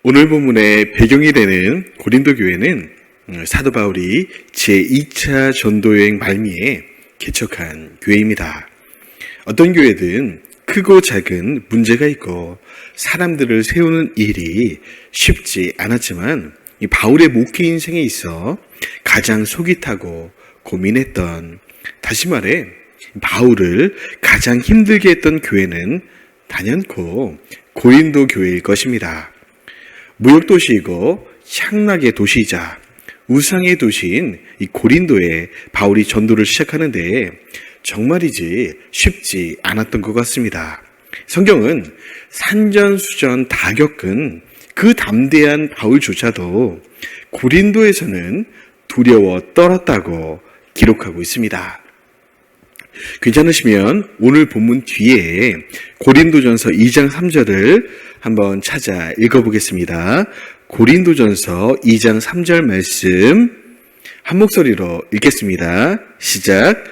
오늘 본문의 배경이 되는 고린도 교회는 사도 바울이 제2차 전도여행 말미에 개척한 교회입니다. 어떤 교회든 크고 작은 문제가 있고 사람들을 세우는 일이 쉽지 않았지만 이 바울의 목회 인생에 있어 가장 속이 타고 고민했던, 다시 말해 바울을 가장 힘들게 했던 교회는 단연코 고린도 교회일 것입니다. 무역도시이고 향락의 도시이자 우상의 도시인 이 고린도에 바울이 전도를 시작하는데 정말이지 쉽지 않았던 것 같습니다. 성경은 산전수전 다 겪은 그 담대한 바울조차도 고린도에서는 두려워 떨었다고 기록하고 있습니다. 괜찮으시면 오늘 본문 뒤에 고린도전서 2장 3절을 한번 찾아 읽어보겠습니다. 고린도전서 2장 3절 말씀 한 목소리로 읽겠습니다. 시작.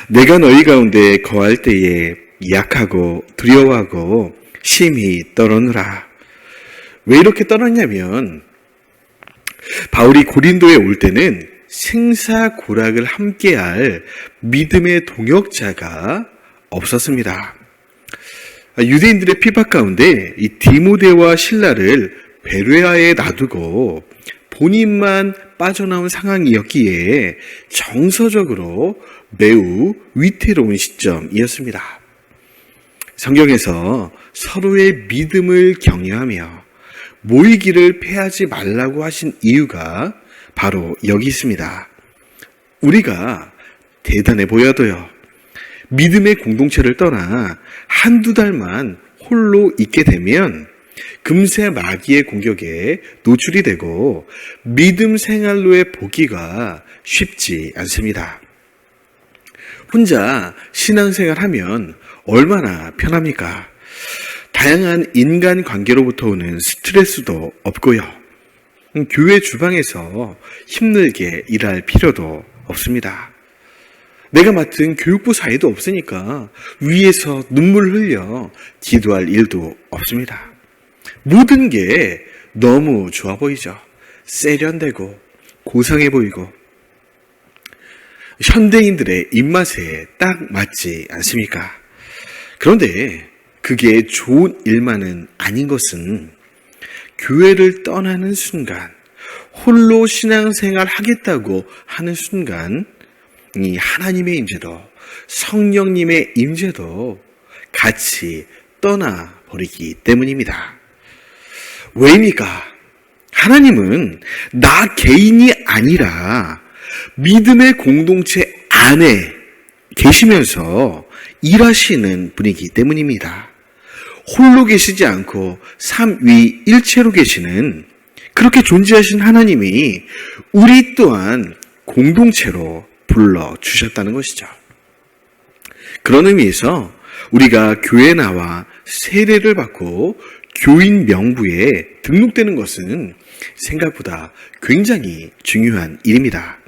내가 너희 가운데 거할 때에 약하고 두려워하고 심히 떨었노라. 왜 이렇게 떨었냐면 바울이 고린도에 올 때는 생사고락을 함께할 믿음의 동역자가 없었습니다. 유대인들의 핍박 가운데 이 디모데와 실라를 베레아에 놔두고 본인만 빠져나온 상황이었기에 정서적으로 매우 위태로운 시점이었습니다. 성경에서 서로의 믿음을 격려하며 모이기를 패하지 말라고 하신 이유가 바로 여기 있습니다. 우리가 대단해 보여도요, 믿음의 공동체를 떠나 한두 달만 홀로 있게 되면 금세 마귀의 공격에 노출이 되고 믿음 생활로의 보기가 쉽지 않습니다. 혼자 신앙생활 하면 얼마나 편합니까? 다양한 인간 관계로부터 오는 스트레스도 없고요. 교회 주방에서 힘들게 일할 필요도 없습니다. 내가 맡은 교육부 사회도 없으니까 위에서 눈물 흘려 기도할 일도 없습니다. 모든 게 너무 좋아 보이죠. 세련되고 고상해 보이고 현대인들의 입맛에 딱 맞지 않습니까? 그런데 그게 좋은 일만은 아닌 것은 교회를 떠나는 순간, 홀로 신앙생활 하겠다고 하는 순간 이 하나님의 임재도 성령님의 임재도 같이 떠나버리기 때문입니다. 왜입니까? 하나님은 나 개인이 아니라 믿음의 공동체 안에 계시면서 일하시는 분이기 때문입니다. 홀로 계시지 않고 삼위일체로 계시는 그렇게 존재하신 하나님이 우리 또한 공동체로 불러주셨다는 것이죠. 그런 의미에서 우리가 교회에 나와 세례를 받고 교인 명부에 등록되는 것은 생각보다 굉장히 중요한 일입니다.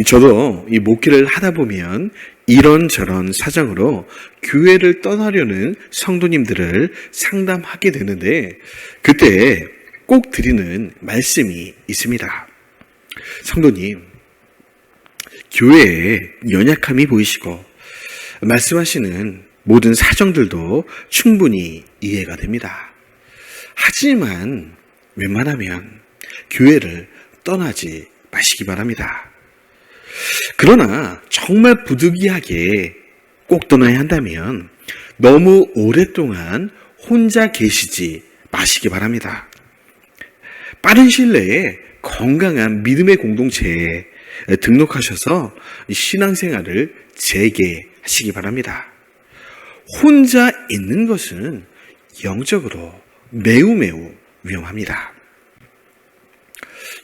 저도 이 목회를 하다 보면 이런저런 사정으로 교회를 떠나려는 성도님들을 상담하게 되는데 그때 꼭 드리는 말씀이 있습니다. 성도님, 교회에 연약함이 보이시고 말씀하시는 모든 사정들도 충분히 이해가 됩니다. 하지만 웬만하면 교회를 떠나지 마시기 바랍니다. 그러나 정말 부득이하게 꼭 떠나야 한다면 너무 오랫동안 혼자 계시지 마시기 바랍니다. 빠른 시일 내에 건강한 믿음의 공동체에 등록하셔서 신앙생활을 재개하시기 바랍니다. 혼자 있는 것은 영적으로 매우 위험합니다.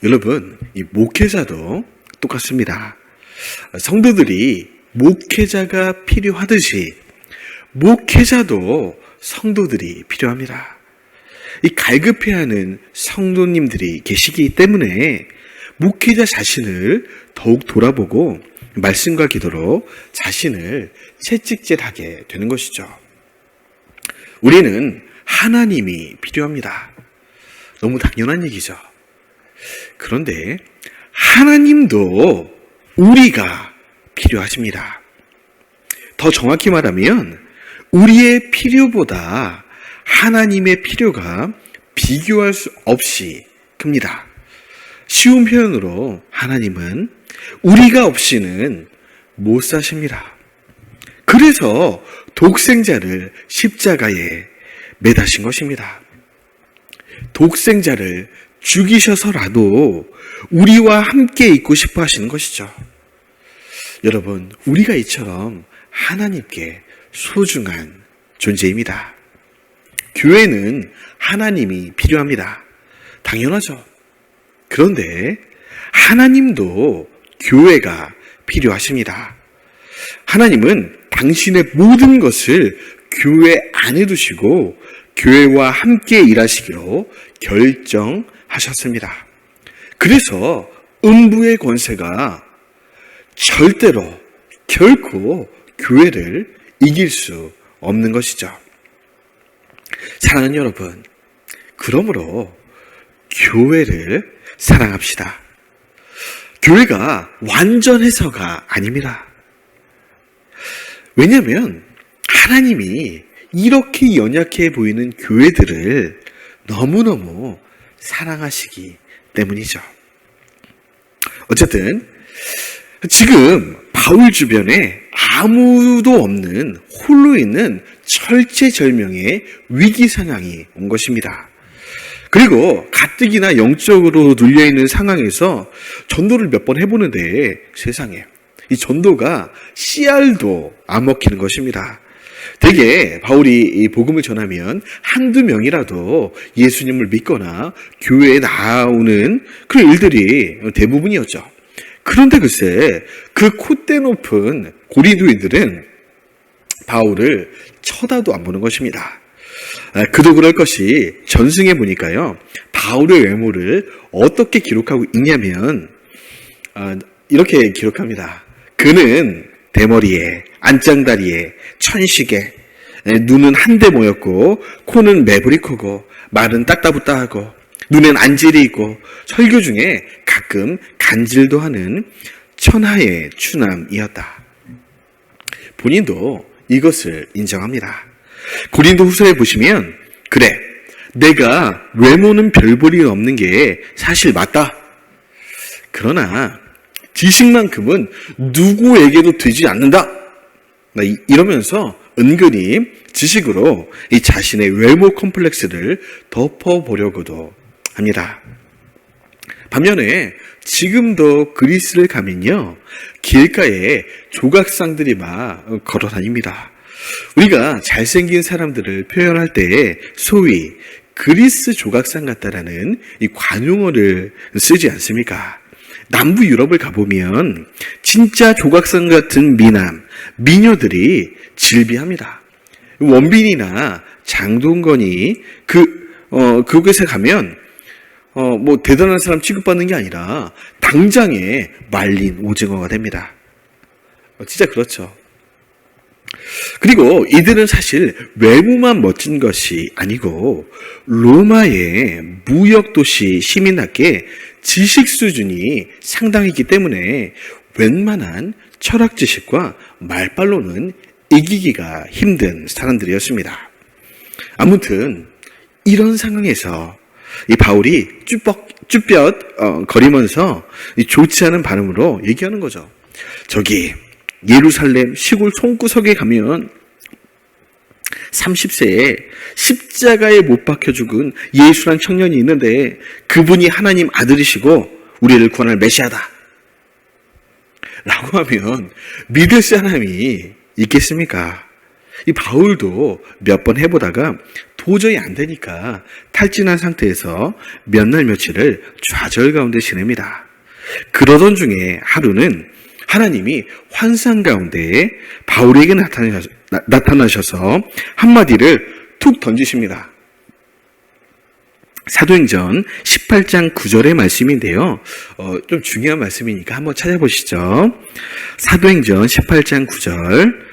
여러분, 이 목회자도 똑같습니다. 성도들이 목회자가 필요하듯이 목회자도 성도들이 필요합니다. 이 갈급해하는 성도님들이 계시기 때문에 목회자 자신을 더욱 돌아보고 말씀과 기도로 자신을 채찍질하게 되는 것이죠. 우리는 하나님이 필요합니다. 너무 당연한 얘기죠. 그런데 하나님도 우리가 필요하십니다. 더 정확히 말하면 우리의 필요보다 하나님의 필요가 비교할 수 없이 큽니다. 쉬운 표현으로 하나님은 우리가 없이는 못 사십니다. 그래서 독생자를 십자가에 매다신 것입니다. 독생자를 죽이셔서라도 우리와 함께 있고 싶어 하시는 것이죠. 여러분, 우리가 이처럼 하나님께 소중한 존재입니다. 교회는 하나님이 필요합니다. 당연하죠. 그런데 하나님도 교회가 필요하십니다. 하나님은 당신의 모든 것을 교회 안에 두시고 교회와 함께 일하시기로 결정하셨습니다. 그래서 음부의 권세가 절대로 결코 교회를 이길 수 없는 것이죠. 사랑하는 여러분, 그러므로 교회를 사랑합시다. 교회가 완전해서가 아닙니다. 왜냐하면 하나님이 이렇게 연약해 보이는 교회들을 너무너무 사랑하시기 때문이죠. 어쨌든 지금 바울 주변에 아무도 없는 홀로 있는 철제절명의 위기 상황이 온 것입니다. 그리고 가뜩이나 영적으로 눌려있는 상황에서 전도를 몇 번 해보는데 세상에 이 전도가 씨알도 안 먹히는 것입니다. 되게 바울이 이 복음을 전하면 한두 명이라도 예수님을 믿거나 교회에 나오는 그런 일들이 대부분이었죠. 그런데 글쎄 그 콧대 높은 고린도인들은 바울을 쳐다도 안 보는 것입니다. 그도 그럴 것이 전승에 보니까요, 바울의 외모를 어떻게 기록하고 있냐면 이렇게 기록합니다. 그는 대머리에 안짱다리에 천식에 눈은 한데 모였고 코는 매부리 크고 말은 딱따붙다하고 눈엔 안질이 있고 설교 중에 가끔 간질도 하는 천하의 추남이었다. 본인도 이것을 인정합니다. 고린도 후서에 보시면 그래, 내가 외모는 별 볼일 없는 게 사실 맞다. 그러나 지식만큼은 누구에게도 되지 않는다. 이러면서 은근히 지식으로 이 자신의 외모 컴플렉스를 덮어보려고도 합니다. 반면에 지금도 그리스를 가면요, 길가에 조각상들이 막 걸어다닙니다. 우리가 잘생긴 사람들을 표현할 때 소위 그리스 조각상 같다라는 이 관용어를 쓰지 않습니까? 남부 유럽을 가보면 진짜 조각상 같은 미남, 미녀들이 질비합니다. 원빈이나 장동건이 그곳에 가면 뭐 대단한 사람 취급받는 게 아니라 당장에 말린 오징어가 됩니다. 진짜 그렇죠. 그리고 이들은 사실 외모만 멋진 것이 아니고 로마의 무역도시 시민답게 지식 수준이 상당했기 때문에 웬만한 철학 지식과 말빨로는 이기기가 힘든 사람들이었습니다. 아무튼 이런 상황에서 이 바울이 쭈뼛 거리면서 좋지 않은 발음으로 얘기하는 거죠. 저기 예루살렘 시골 손구석에 가면 30세에 십자가에 못 박혀 죽은 예수란 청년이 있는데 그분이 하나님 아들이시고 우리를 구원할 메시아다 라고 하면 믿을 사람이 있겠습니까? 이 바울도 몇 번 해보다가 도저히 안 되니까 탈진한 상태에서 몇 날 며칠을 좌절 가운데 지냅니다. 그러던 중에 하루는 하나님이 환상 가운데 바울에게 나타나셔서 한마디를 툭 던지십니다. 사도행전 18장 9절의 말씀인데요. 좀 중요한 말씀이니까 한번 찾아보시죠. 사도행전 18장 9절.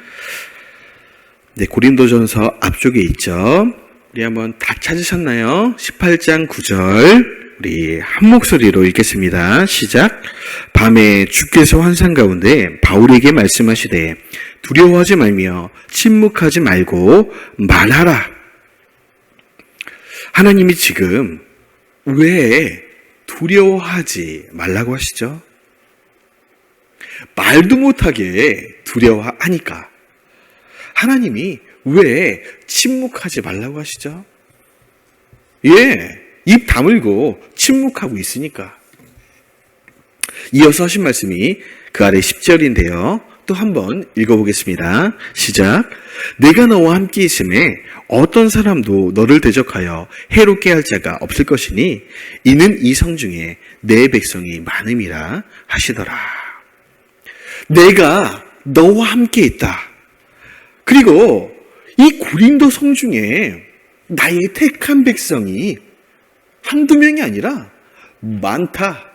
네, 고린도전서 앞쪽에 있죠. 우리 한번 다 찾으셨나요? 18장 9절 우리 한 목소리로 읽겠습니다. 시작. 밤에 주께서 환상 가운데 바울에게 말씀하시되 두려워하지 말며 침묵하지 말고 말하라. 하나님이 지금 왜 두려워하지 말라고 하시죠? 말도 못하게 두려워하니까. 하나님이 왜 침묵하지 말라고 하시죠? 입 다물고 침묵하고 있으니까. 이어서 하신 말씀이 그 아래 10절인데요. 또 한번 읽어보겠습니다. 시작. 내가 너와 함께 있음에 어떤 사람도 너를 대적하여 해롭게 할 자가 없을 것이니 이는 이 성 중에 내 백성이 많음이라 하시더라. 내가 너와 함께 있다. 그리고 이 고린도 성 중에 나의 택한 백성이 한두 명이 아니라 많다.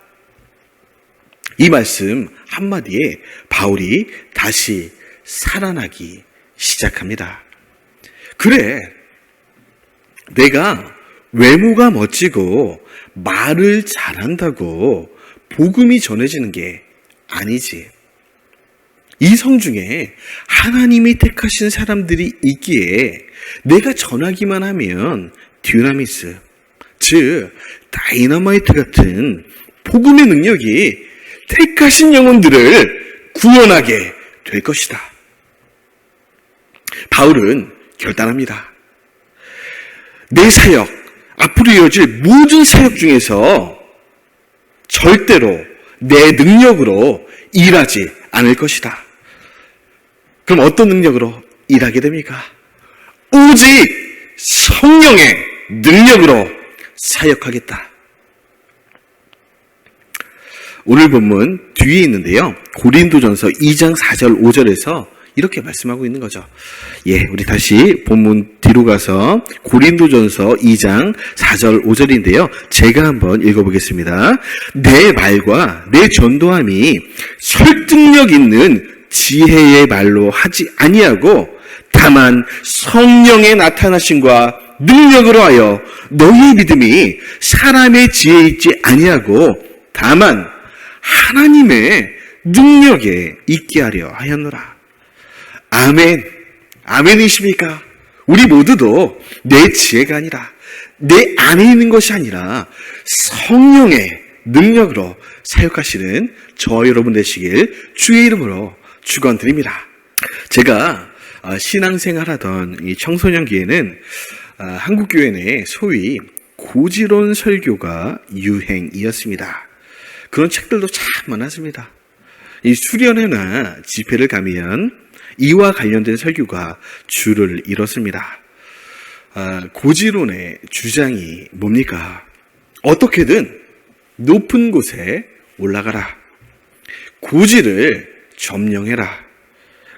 이 말씀 한마디에 바울이 다시 살아나기 시작합니다. 그래, 내가 외모가 멋지고 말을 잘한다고 복음이 전해지는 게 아니지. 이 성 중에 하나님이 택하신 사람들이 있기에 내가 전하기만 하면 듀나미스, 즉 다이너마이트 같은 복음의 능력이 택하신 영혼들을 구원하게 될 것이다. 바울은 결단합니다. 내 사역, 앞으로 이어질 모든 사역 중에서 절대로 내 능력으로 일하지 않을 것이다. 그럼 어떤 능력으로 일하게 됩니까? 오직 성령의 능력으로 사역하겠다. 오늘 본문 뒤에 있는데요. 고린도전서 2장 4절 5절에서 이렇게 말씀하고 있는 거죠. 우리 다시 본문 뒤로 가서 고린도전서 2장 4절 5절인데요. 제가 한번 읽어보겠습니다. 내 말과 내 전도함이 설득력 있는 지혜의 말로 하지 아니하고 다만 성령의 나타나심과 능력으로 하여 너희의 믿음이 사람의 지혜에 있지 아니하고 다만 하나님의 능력에 있게 하려 하였노라. 아멘. 아멘이십니까? 우리 모두도 내 지혜가 아니라 내 안에 있는 것이 아니라 성령의 능력으로 사역하시는 저 여러분 되시길 주의 이름으로 축원드립니다. 제가 신앙생활하던 이 청소년기에는 한국교회 내 소위 고지론 설교가 유행이었습니다. 그런 책들도 참 많았습니다. 이 수련회나 집회를 가면 이와 관련된 설교가 줄을 이뤘습니다. 고지론의 주장이 뭡니까? 어떻게든 높은 곳에 올라가라. 고지를 점령해라.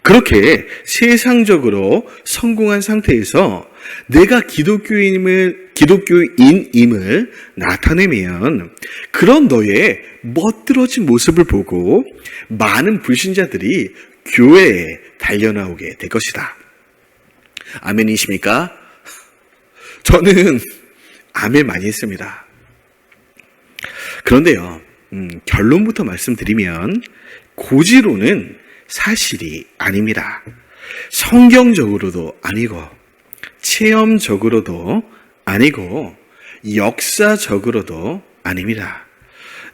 그렇게 세상적으로 성공한 상태에서 내가 기독교인임을 나타내면 그런 너의 멋들어진 모습을 보고 많은 불신자들이 교회에 달려나오게 될 것이다. 아멘이십니까? 저는 아멘 많이 했습니다. 그런데요, 결론부터 말씀드리면 고지론은 사실이 아닙니다. 성경적으로도 아니고 체험적으로도 아니고 역사적으로도 아닙니다.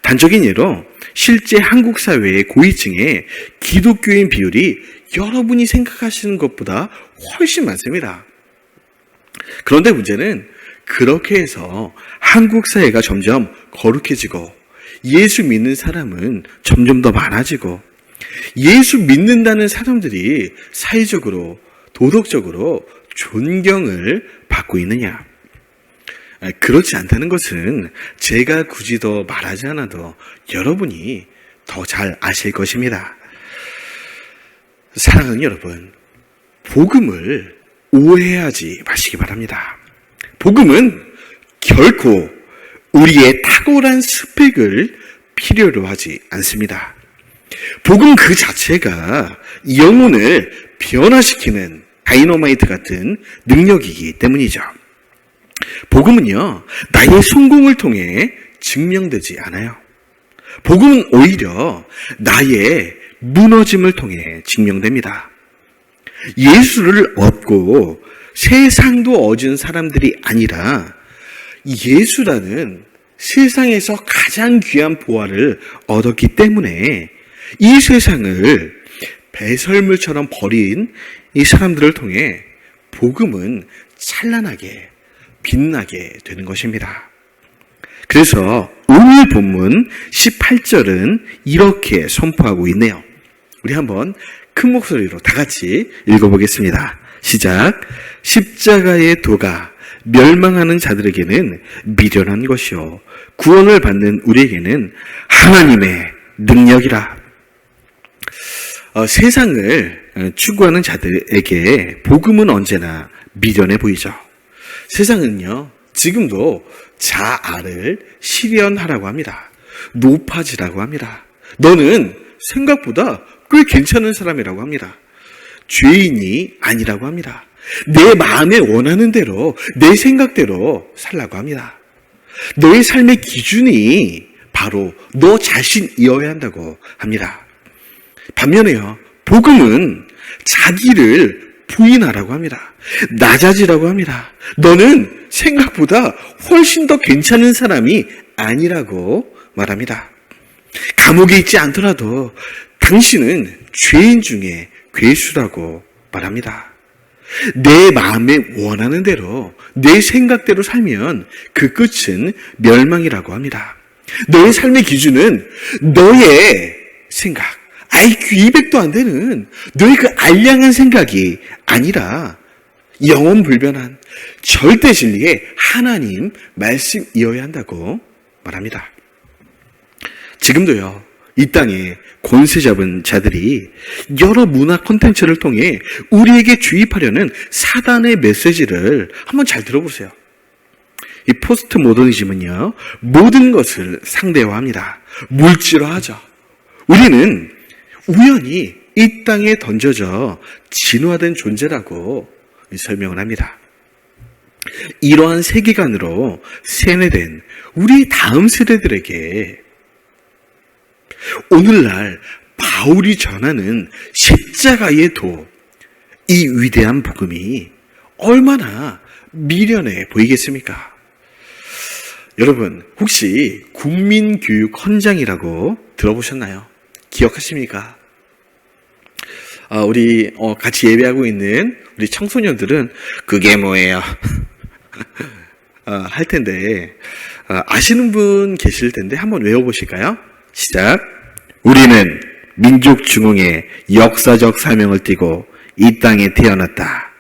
단적인 예로 실제 한국 사회의 고위층의 기독교인 비율이 여러분이 생각하시는 것보다 훨씬 많습니다. 그런데 문제는 그렇게 해서 한국 사회가 점점 거룩해지고 예수 믿는 사람은 점점 더 많아지고 예수 믿는다는 사람들이 사회적으로 도덕적으로 존경을 받고 있느냐? 그렇지 않다는 것은 제가 굳이 더 말하지 않아도 여러분이 더 잘 아실 것입니다. 사랑하는 여러분, 복음을 오해하지 마시기 바랍니다. 복음은 결코 우리의 탁월한 스펙을 필요로 하지 않습니다. 복음 그 자체가 영혼을 변화시키는 다이너마이트 같은 능력이기 때문이죠. 복음은요, 나의 성공을 통해 증명되지 않아요. 복음은 오히려 나의 무너짐을 통해 증명됩니다. 예수를 얻고 세상도 얻은 사람들이 아니라 예수라는 세상에서 가장 귀한 보화를 얻었기 때문에 이 세상을 배설물처럼 버린 이 사람들을 통해 복음은 찬란하게 빛나게 되는 것입니다. 그래서 오늘 본문 18절은 이렇게 선포하고 있네요. 우리 한번 큰 목소리로 다 같이 읽어보겠습니다. 시작. 십자가의 도가 멸망하는 자들에게는 미련한 것이요 구원을 받는 우리에게는 하나님의 능력이라. 세상을 추구하는 자들에게 복음은 언제나 미련해 보이죠. 세상은요, 지금도 자아를 실현하라고 합니다. 높아지라고 합니다. 너는 생각보다 꽤 괜찮은 사람이라고 합니다. 죄인이 아니라고 합니다. 내 마음에 원하는 대로, 내 생각대로 살라고 합니다. 너의 삶의 기준이 바로 너 자신이어야 한다고 합니다. 반면에요, 복음은 자기를 부인하라고 합니다. 낮아지라고 합니다. 너는 생각보다 훨씬 더 괜찮은 사람이 아니라고 말합니다. 감옥에 있지 않더라도 당신은 죄인 중에 괴수라고 말합니다. 내 마음에 원하는 대로, 내 생각대로 살면 그 끝은 멸망이라고 합니다. 너의 삶의 기준은 너의 생각, IQ 200도 안 되는 너의 그 알량한 생각이 아니라 영원불변한 절대 진리의 하나님 말씀이어야 한다고 말합니다. 지금도요, 이 땅에 권세 잡은 자들이 여러 문화 콘텐츠를 통해 우리에게 주입하려는 사단의 메시지를 한번 잘 들어보세요. 이 포스트 모더니즘은요, 모든 것을 상대화합니다. 물질화하죠. 우리는 우연히 이 땅에 던져져 진화된 존재라고 설명을 합니다. 이러한 세계관으로 세뇌된 우리 다음 세대들에게 오늘날 바울이 전하는 십자가의 도, 이 위대한 복음이 얼마나 미련해 보이겠습니까? 여러분, 혹시 국민교육 헌장이라고 들어보셨나요? 기억하십니까? 우리 같이 예배하고 있는 우리 청소년들은 그게 뭐예요? 할 텐데 아시는 분 계실 텐데 한번 외워보실까요? 시작. 우리는 민족 중흥의 역사적 사명을 띠고 이 땅에 태어났다.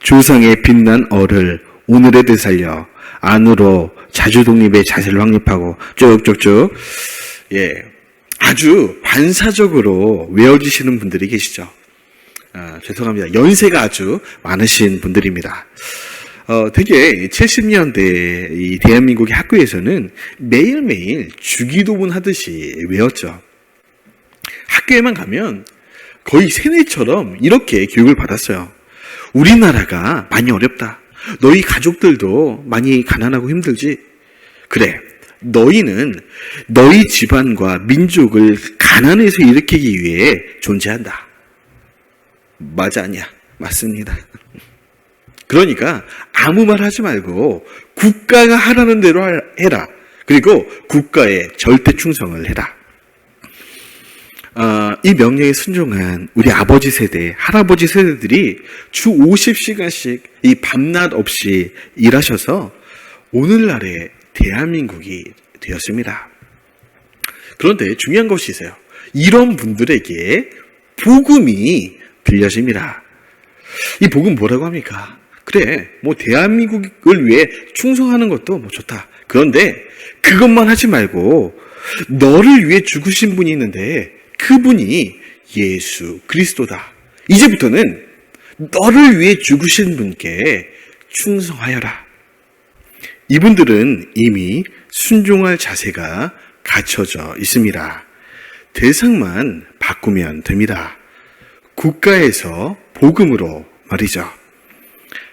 조상의 빛난 얼을 오늘에 되살려 안으로 자주 독립의 자세를 확립하고 쭉쭉쭉, 예, 아주 반사적으로 외워주시는 분들이 계시죠. 죄송합니다. 연세가 아주 많으신 분들입니다. 되게 70년대 이 대한민국의 학교에서는 매일매일 주기도문 하듯이 외웠죠. 학교에만 가면 거의 세뇌처럼 이렇게 교육을 받았어요. 우리나라가 많이 어렵다. 너희 가족들도 많이 가난하고 힘들지. 그래, 너희는 너희 집안과 민족을 가난에서 일으키기 위해 존재한다. 맞아, 아니야? 맞습니다. 그러니까 아무 말 하지 말고 국가가 하라는 대로 해라. 그리고 국가에 절대 충성을 해라. 이 명령에 순종한 우리 아버지 세대, 할아버지 세대들이 주 50시간씩 이 밤낮 없이 일하셔서 오늘날의 대한민국이 되었습니다. 그런데 중요한 것이 있어요. 이런 분들에게 복음이 들려집니다. 이 복음 뭐라고 합니까? 그래, 뭐 대한민국을 위해 충성하는 것도 뭐 좋다. 그런데 그것만 하지 말고 너를 위해 죽으신 분이 있는데 그분이 예수 그리스도다. 이제부터는 너를 위해 죽으신 분께 충성하여라. 이분들은 이미 순종할 자세가 갖춰져 있습니다. 대상만 바꾸면 됩니다. 국가에서 복음으로 말이죠.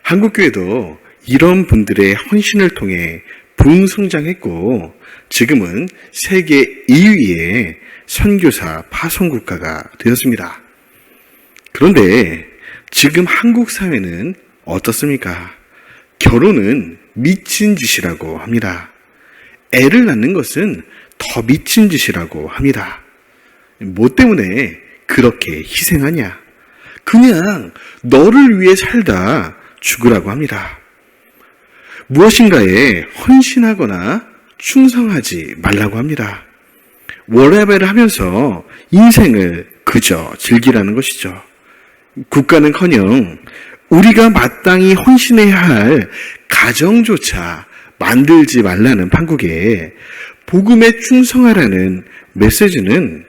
한국교회도 이런 분들의 헌신을 통해 부흥성장했고 지금은 세계 2위의 선교사 파송국가가 되었습니다. 그런데 지금 한국 사회는 어떻습니까? 결혼은 미친 짓이라고 합니다. 애를 낳는 것은 더 미친 짓이라고 합니다. 뭐 때문에 그렇게 희생하냐? 그냥 너를 위해 살다 죽으라고 합니다. 무엇인가에 헌신하거나 충성하지 말라고 합니다. 워라밸을 하면서 인생을 그저 즐기라는 것이죠. 국가는커녕 우리가 마땅히 헌신해야 할 가정조차 만들지 말라는 판국에 복음에 충성하라는 메시지는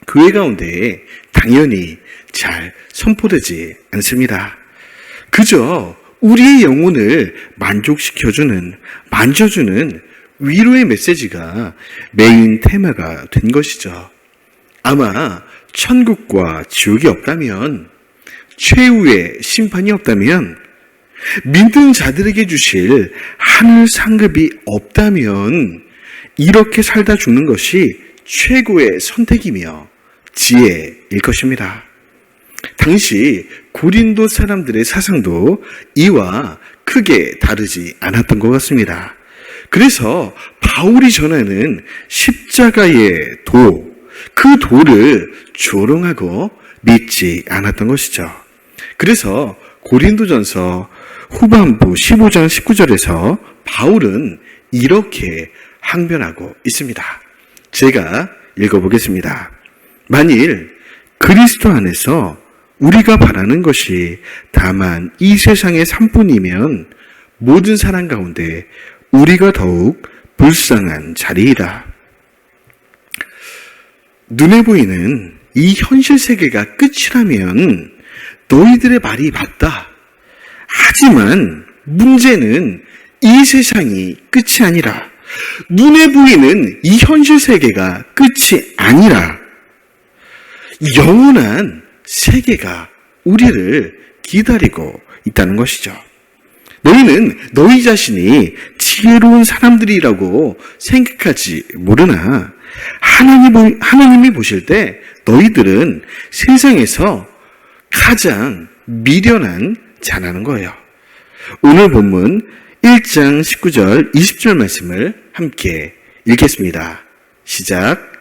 교회 가운데 당연히 잘 선포되지 않습니다. 그저 우리의 영혼을 만져주는 위로의 메시지가 메인 테마가 된 것이죠. 아마 천국과 지옥이 없다면, 최후의 심판이 없다면, 믿는 자들에게 주실 하늘 상급이 없다면 이렇게 살다 죽는 것이 최고의 선택이며 지혜일 것입니다. 당시 고린도 사람들의 사상도 이와 크게 다르지 않았던 것 같습니다. 그래서 바울이 전하는 십자가의 도, 그 도를 조롱하고 믿지 않았던 것이죠. 그래서 고린도전서 후반부 15장 19절에서 바울은 이렇게 항변하고 있습니다. 제가 읽어보겠습니다. 만일 그리스도 안에서 우리가 바라는 것이 다만 이 세상의 삶뿐이면 모든 사람 가운데 우리가 더욱 불쌍한 자리이다. 눈에 보이는 이 현실 세계가 끝이라면 너희들의 말이 맞다. 하지만 문제는 이 세상이 끝이 아니라 눈에 보이는 이 현실 세계가 끝이 아니라 영원한 세계가 우리를 기다리고 있다는 것이죠. 너희는 너희 자신이 지혜로운 사람들이라고 생각하지 모르나 하나님이 보실 때 너희들은 세상에서 가장 미련한 자라는 거예요. 오늘 본문 1장 19절 20절 말씀을 함께 읽겠습니다. 시작.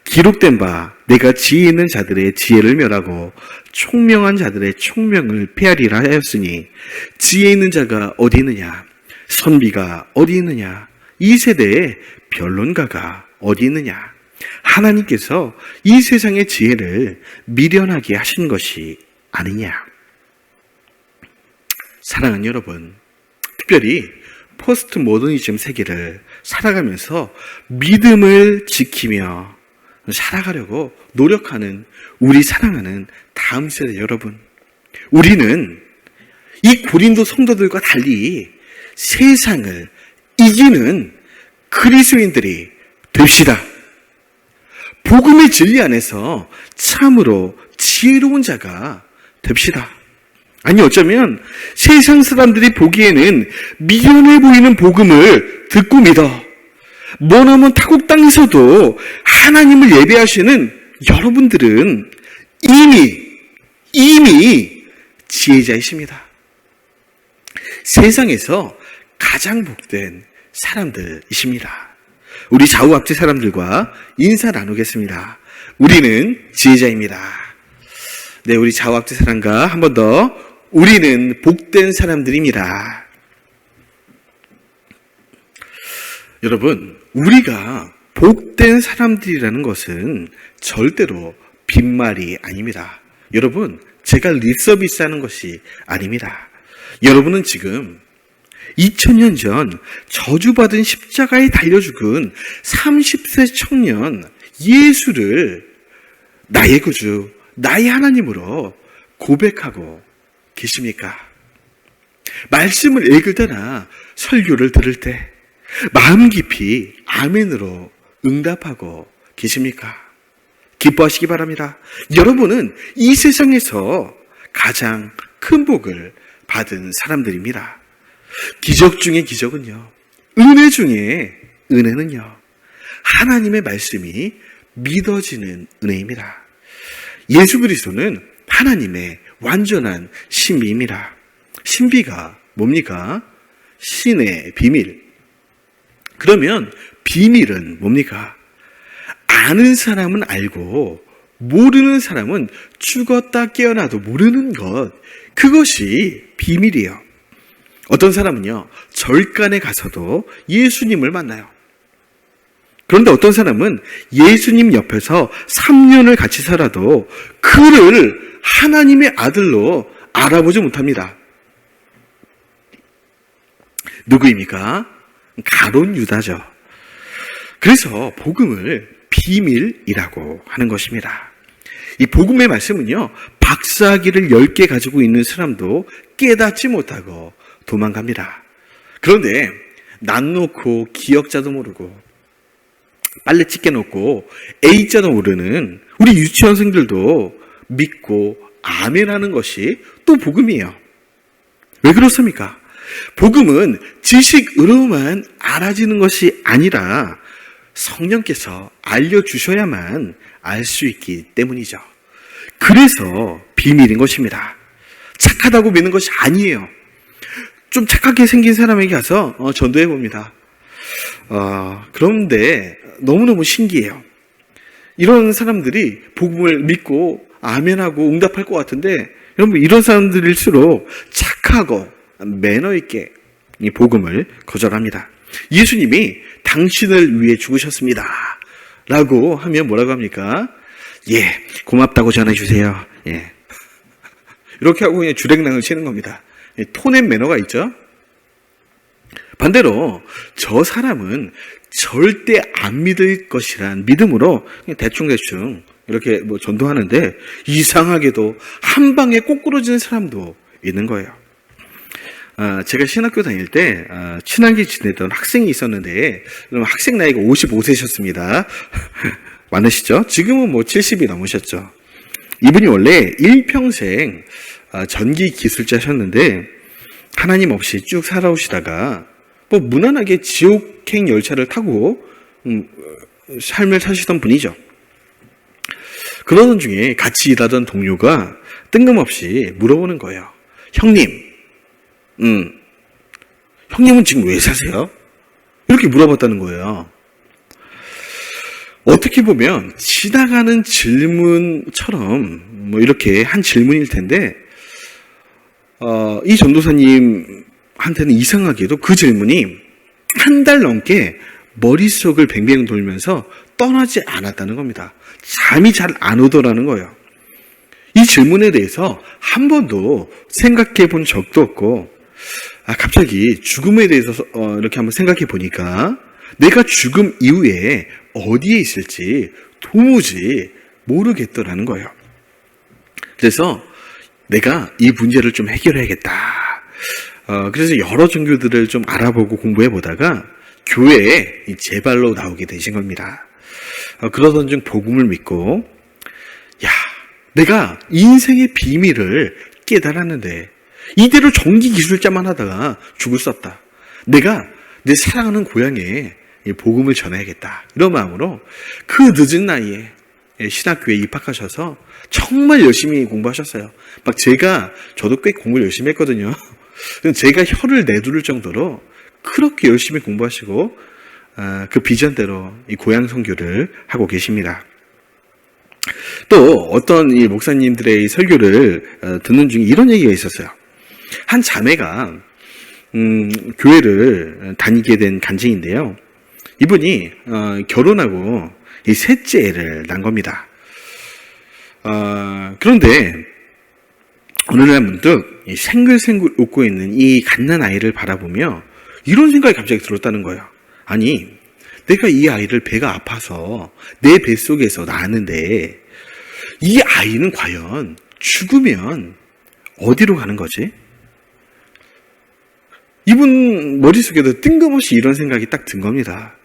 기록된 바 내가 지혜 있는 자들의 지혜를 멸하고 총명한 자들의 총명을 폐하리라 하였으니 지혜 있는 자가 어디 있느냐? 선비가 어디 있느냐? 이 세대의 변론가가 어디 있느냐? 하나님께서 이 세상의 지혜를 미련하게 하신 것이 아니냐? 사랑하는 여러분, 특별히 포스트 모더니즘 세계를 살아가면서 믿음을 지키며 살아가려고 노력하는 우리 사랑하는 다음 세대 여러분, 우리는 이 고린도 성도들과 달리 세상을 이기는 그리스도인들이 됩시다. 복음의 진리 안에서 참으로 지혜로운 자가 됩시다. 아니 어쩌면 세상 사람들이 보기에는 미련해 보이는 복음을 듣고 믿어 머나먼 타국 땅에서도 하나님을 예배하시는 여러분들은 이미 지혜자이십니다. 세상에서 가장 복된 사람들이십니다. 우리 좌우 앞뒤 사람들과 인사 나누겠습니다. 우리는 지혜자입니다. 네, 우리 좌우 앞뒤 사람과 한 번 더, 우리는 복된 사람들입니다. 여러분, 우리가 복된 사람들이라는 것은 절대로 빈말이 아닙니다. 여러분, 제가 립서비스 하는 것이 아닙니다. 여러분은 지금 2000년 전 저주받은 십자가에 달려 죽은 30세 청년 예수를 나의 구주, 나의 하나님으로 고백하고 계십니까? 말씀을 읽을 때나 설교를 들을 때 마음 깊이 아멘으로 응답하고 계십니까? 기뻐하시기 바랍니다. 여러분은 이 세상에서 가장 큰 복을 받은 사람들입니다. 기적 중에 기적은요, 은혜 중에 은혜는요, 하나님의 말씀이 믿어지는 은혜입니다. 예수 그리스도는 하나님의 완전한 신비입니다. 신비가 뭡니까? 신의 비밀. 그러면 비밀은 뭡니까? 아는 사람은 알고 모르는 사람은 죽었다 깨어나도 모르는 것, 그것이 비밀이에요. 어떤 사람은요, 절간에 가서도 예수님을 만나요. 그런데 어떤 사람은 예수님 옆에서 3년을 같이 살아도 그를 하나님의 아들로 알아보지 못합니다. 누구입니까? 가룟 유다죠. 그래서 복음을 비밀이라고 하는 것입니다. 이 복음의 말씀은요, 박사학위를 10개 가지고 있는 사람도 깨닫지 못하고 도망갑니다. 그런데 난 놓고 기억자도 모르고 빨래 찢겨놓고 A자도 모르는 우리 유치원생들도 믿고 아멘하는 것이 또 복음이에요. 왜 그렇습니까? 복음은 지식으로만 알아지는 것이 아니라 성령께서 알려주셔야만 알 수 있기 때문이죠. 그래서 비밀인 것입니다. 착하다고 믿는 것이 아니에요. 좀 착하게 생긴 사람에게 가서 전도해 봅니다. 그런데 너무너무 신기해요. 이런 사람들이 복음을 믿고 아멘하고 응답할 것 같은데, 여러분, 이런 사람들일수록 착하고 매너 있게 이 복음을 거절합니다. 예수님이 당신을 위해 죽으셨습니다 라고 하면 뭐라고 합니까? 예, 고맙다고 전해주세요. 예. 이렇게 하고 그냥 주랭랑을 치는 겁니다. 톤앤 매너가 있죠. 반대로 저 사람은 절대 안 믿을 것이란 믿음으로 그냥 대충대충 이렇게 뭐 전도하는데, 이상하게도 한 방에 꼬꾸러지는 사람도 있는 거예요. 제가 신학교 다닐 때 친하게 지내던 학생이 있었는데, 그럼 학생 나이가 55세셨습니다. 많으시죠? 지금은 뭐 70이 넘으셨죠. 이분이 원래 일평생 전기 기술자셨는데 하나님 없이 쭉 살아오시다가 뭐 무난하게 지옥행 열차를 타고 삶을 사시던 분이죠. 그러던 중에 같이 일하던 동료가 뜬금없이 물어보는 거예요. 형님, 형님은 지금 왜 사세요? 이렇게 물어봤다는 거예요. 어떻게 보면 지나가는 질문처럼 뭐 이렇게 한 질문일 텐데, 이 전도사님한테는 이상하게도 그 질문이 한 달 넘게 머릿속을 뱅뱅 돌면서 떠나지 않았다는 겁니다. 잠이 잘 안 오더라는 거예요. 이 질문에 대해서 한 번도 생각해 본 적도 없고, 갑자기 죽음에 대해서 이렇게 한번 생각해 보니까 내가 죽음 이후에 어디에 있을지 도무지 모르겠더라는 거예요. 그래서 내가 이 문제를 좀 해결해야겠다. 그래서 여러 종교들을 좀 알아보고 공부해 보다가 교회에 제 발로 나오게 되신 겁니다. 그러던 중 복음을 믿고, 내가 인생의 비밀을 깨달았는데 이대로 전기 기술자만 하다가 죽을 수 없다. 내가 내 사랑하는 고향에 복음을 전해야겠다. 이런 마음으로 그 늦은 나이에 신학교에 입학하셔서 정말 열심히 공부하셨어요. 저도 꽤 공부를 열심히 했거든요. 제가 혀를 내두를 정도로 그렇게 열심히 공부하시고 그 비전대로 이 고향 선교를 하고 계십니다. 또 어떤 이 목사님들의 설교를 듣는 중에 이런 얘기가 있었어요. 한 자매가 교회를 다니게 된 간증인데요. 이분이 결혼하고 이 셋째 애를 낳은 겁니다. 그런데 어느 날 문득 생글생글 웃고 있는 이 갓난 아이를 바라보며 이런 생각이 갑자기 들었다는 거예요. 아니, 내가 이 아이를 배가 아파서 내 뱃속에서 낳았는데 이 아이는 과연 죽으면 어디로 가는 거지? 이분 머릿속에도 뜬금없이 이런 생각이 딱 든 겁니다.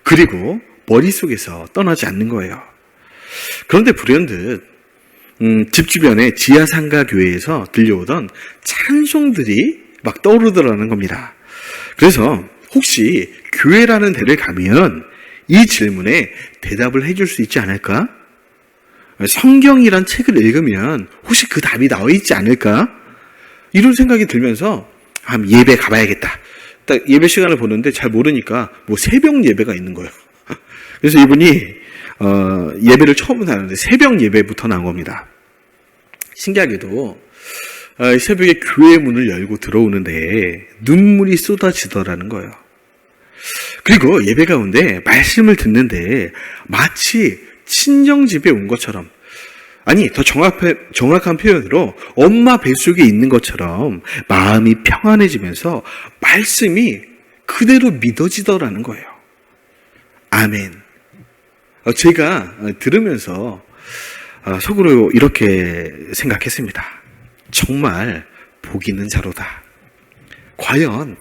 그리고 머릿속에서 떠나지 않는 거예요. 그런데 불현듯 집 주변의 지하상가 교회에서 들려오던 찬송들이 막 떠오르더라는 겁니다. 그래서 혹시 교회라는 데를 가면 이 질문에 대답을 해줄 수 있지 않을까? 성경이란 책을 읽으면 혹시 그 답이 나와 있지 않을까? 이런 생각이 들면서 예배 가봐야겠다. 딱 예배 시간을 보는데 잘 모르니까 뭐 새벽 예배가 있는 거예요. 그래서 이분이 예배를 처음 하는데 새벽 예배부터 나온 겁니다. 신기하게도 새벽에 교회 문을 열고 들어오는데 눈물이 쏟아지더라는 거예요. 그리고 예배 가운데 말씀을 듣는데 마치 친정집에 온 것처럼, 아니 더 정확한 표현으로 엄마 뱃속에 있는 것처럼 마음이 평안해지면서 말씀이 그대로 믿어지더라는 거예요. 아멘. 제가 들으면서 속으로 이렇게 생각했습니다. 정말 복 있는 자로다. 과연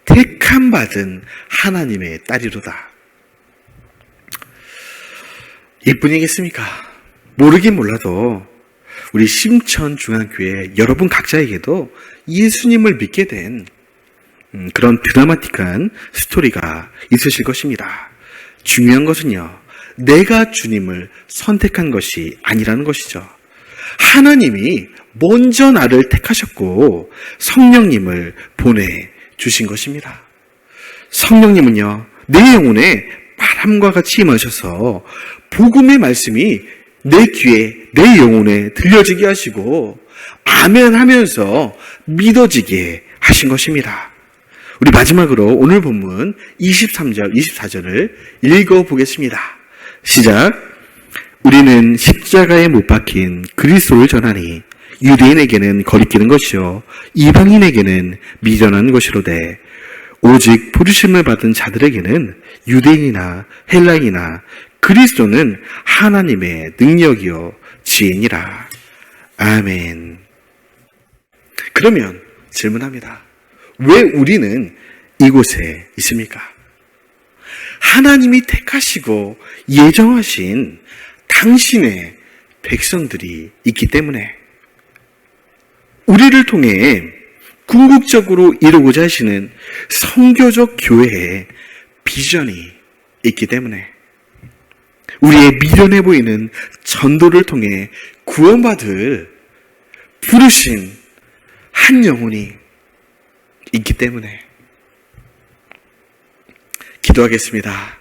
택함 받은 하나님의 딸이로다. 이뿐이겠습니까? 모르긴 몰라도 우리 심천중앙교회 여러분 각자에게도 예수님을 믿게 된 그런 드라마틱한 스토리가 있으실 것입니다. 중요한 것은요, 내가 주님을 선택한 것이 아니라는 것이죠. 하나님이 먼저 나를 택하셨고 성령님을 보내주신 것입니다. 성령님은요, 내 영혼에 바람과 같이 임하셔서 복음의 말씀이 내 귀에, 내 영혼에 들려지게 하시고 아멘 하면서 믿어지게 하신 것입니다. 우리 마지막으로 오늘 본문 23절, 24절을 읽어보겠습니다. 시작. 우리는 십자가에 못 박힌 그리스도를 전하니 유대인에게는 거리끼는 것이요 이방인에게는 미련한 것이로되 오직 부르심을 받은 자들에게는 유대인이나 헬라인이나 그리스도는 하나님의 능력이요 지혜니라. 아멘. 그러면 질문합니다. 왜 우리는 이곳에 있습니까? 하나님이 택하시고 예정하신 당신의 백성들이 있기 때문에, 우리를 통해 궁극적으로 이루고자 하시는 선교적 교회의 비전이 있기 때문에, 우리의 미련해 보이는 전도를 통해 구원받을 부르신 한 영혼이 있기 때문에 기도하겠습니다.